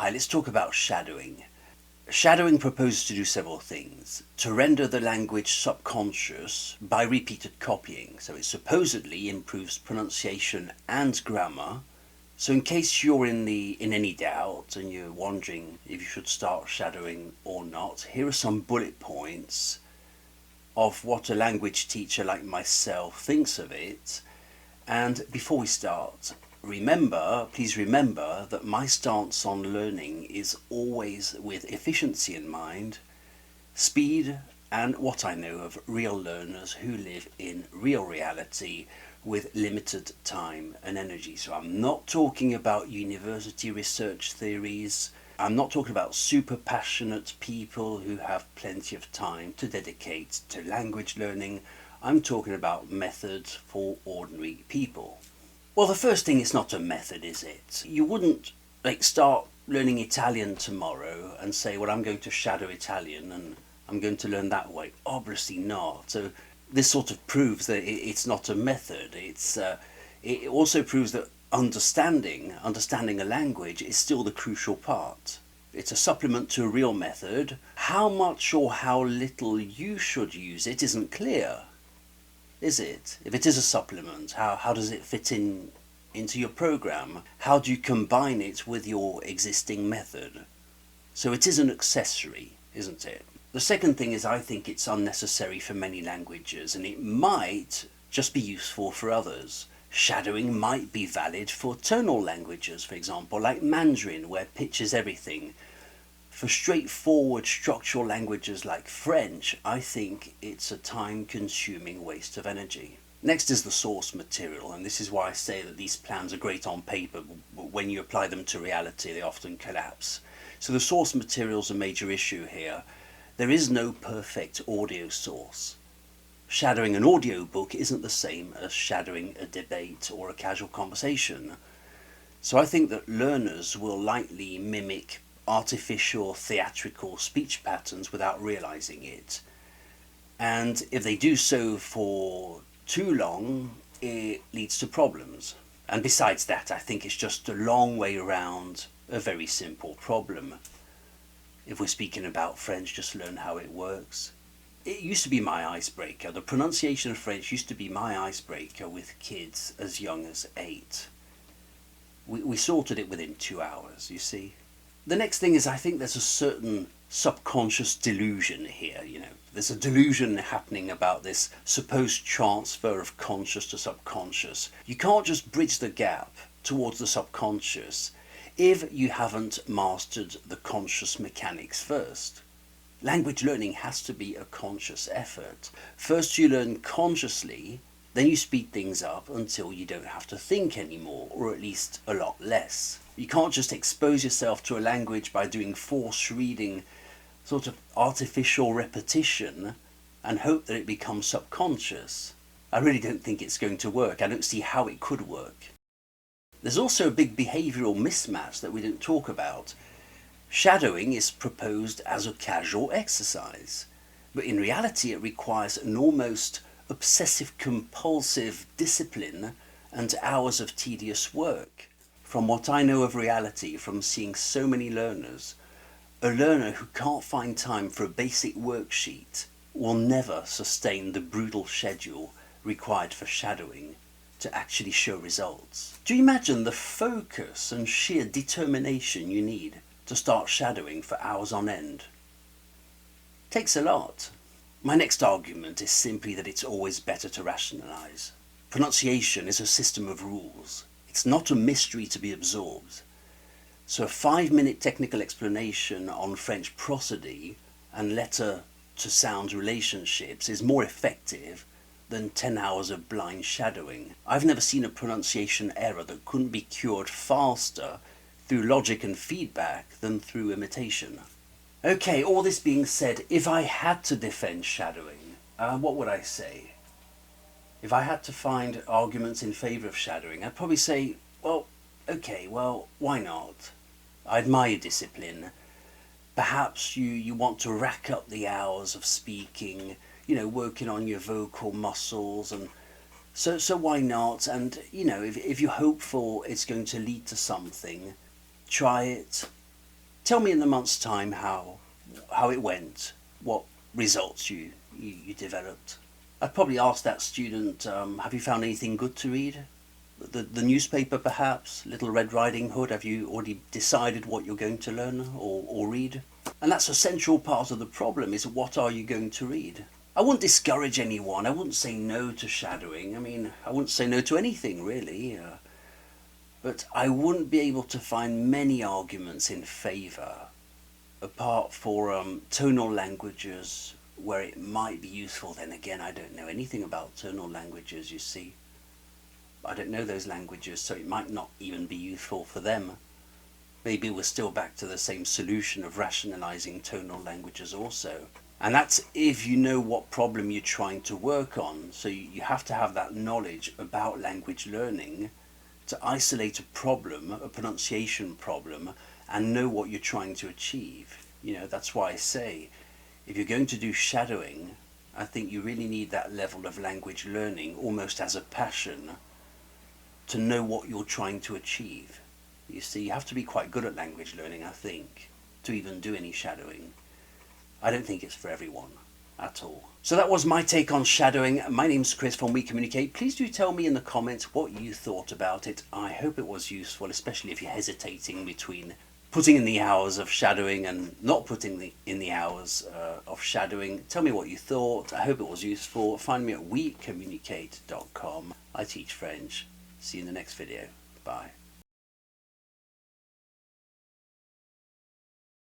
Hi, let's talk about shadowing. Shadowing proposes to do several things. To render the language subconscious by repeated copying. So it supposedly improves pronunciation and grammar. So in case you're in any doubt and you're wondering if you should start shadowing or not, here are some bullet points of what a language teacher like myself thinks of it. And before we start, please remember that my stance on learning is always with efficiency in mind, speed, and what I know of real learners who live in real reality with limited time and energy. So I'm not talking about university research theories. I'm not talking about super passionate people who have plenty of time to dedicate to language learning. I'm talking about methods for ordinary people. Well, the first thing is not a method, is it? You wouldn't start learning Italian tomorrow and say, well, I'm going to shadow Italian and I'm going to learn that way. Obviously not. So this sort of proves that it's not a method. It also proves that understanding a language is still the crucial part. It's a supplement to a real method. How much or how little you should use it isn't clear, is it? If it is a supplement, how does it fit into your program? How do you combine it with your existing method? So it is an accessory, isn't it? The second thing is I think it's unnecessary for many languages, and it might just be useful for others. Shadowing might be valid for tonal languages, for example, like Mandarin, where pitch is everything. For straightforward structural languages like French, I think it's a time-consuming waste of energy. Next is the source material, and this is why I say that these plans are great on paper, but when you apply them to reality, they often collapse. So the source material is a major issue here. There is no perfect audio source. Shadowing an audiobook isn't the same as shadowing a debate or a casual conversation. So I think that learners will likely mimic artificial theatrical speech patterns without realizing it. And if they do so for too long, it leads to problems. And besides that, I think it's just a long way around a very simple problem. If we're speaking about French, just learn how it works. It used to be my icebreaker. The pronunciation of French used to be my icebreaker with kids as young as 8. We sorted it within 2 hours, you see. The next thing is I think there's a certain subconscious delusion here, There's a delusion happening about this supposed transfer of conscious to subconscious. You can't just bridge the gap towards the subconscious if you haven't mastered the conscious mechanics first. Language learning has to be a conscious effort. First you learn consciously, then you speed things up until you don't have to think anymore, or at least a lot less. You can't just expose yourself to a language by doing force reading, sort of artificial repetition, and hope that it becomes subconscious. I really don't think it's going to work. I don't see how it could work. There's also a big behavioral mismatch that we don't talk about. Shadowing is proposed as a casual exercise, but in reality it requires an almost obsessive-compulsive discipline and hours of tedious work. From what I know of reality, from seeing so many learners, a learner who can't find time for a basic worksheet will never sustain the brutal schedule required for shadowing to actually show results. Do you imagine the focus and sheer determination you need to start shadowing for hours on end? Takes a lot. My next argument is simply that it's always better to rationalize. Pronunciation is a system of rules. It's not a mystery to be absorbed. So a 5-minute technical explanation on French prosody and letter-to-sound relationships is more effective than 10 hours of blind shadowing. I've never seen a pronunciation error that couldn't be cured faster through logic and feedback than through imitation. Okay, all this being said, if I had to defend shadowing, what would I say? If I had to find arguments in favour of shadowing, I'd probably say, well, why not? I admire discipline. Perhaps you want to rack up the hours of speaking, working on your vocal muscles, and so why not? And if you're hopeful it's going to lead to something, try it, tell me in a month's time how it went, what results you developed. I'd probably ask that student, have you found anything good to read? The newspaper perhaps, Little Red Riding Hood, have you already decided what you're going to learn or read? And that's a central part of the problem, is what are you going to read? I wouldn't discourage anyone, I wouldn't say no to shadowing, I mean, I wouldn't say no to anything really, but I wouldn't be able to find many arguments in favour, apart for tonal languages where it might be useful. Then again, I don't know anything about tonal languages, you see. I don't know those languages, so it might not even be useful for them. Maybe we're still back to the same solution of rationalizing tonal languages also. And that's if you know what problem you're trying to work on. So you have to have that knowledge about language learning to isolate a problem, a pronunciation problem, and know what you're trying to achieve. You know, that's why I say, if you're going to do shadowing, I think you really need that level of language learning almost as a passion to know what you're trying to achieve. You see, you have to be quite good at language learning, I think, to even do any shadowing. I don't think it's for everyone at all. So that was my take on shadowing. My name's Chris from OuiCommunicate. Please do tell me in the comments what you thought about it. I hope it was useful, especially if you're hesitating between putting in the hours of shadowing and not putting in the hours of shadowing. Tell me what you thought. I hope it was useful. Find me at OuiCommunicate.com. I teach French. See you in the next video. Bye.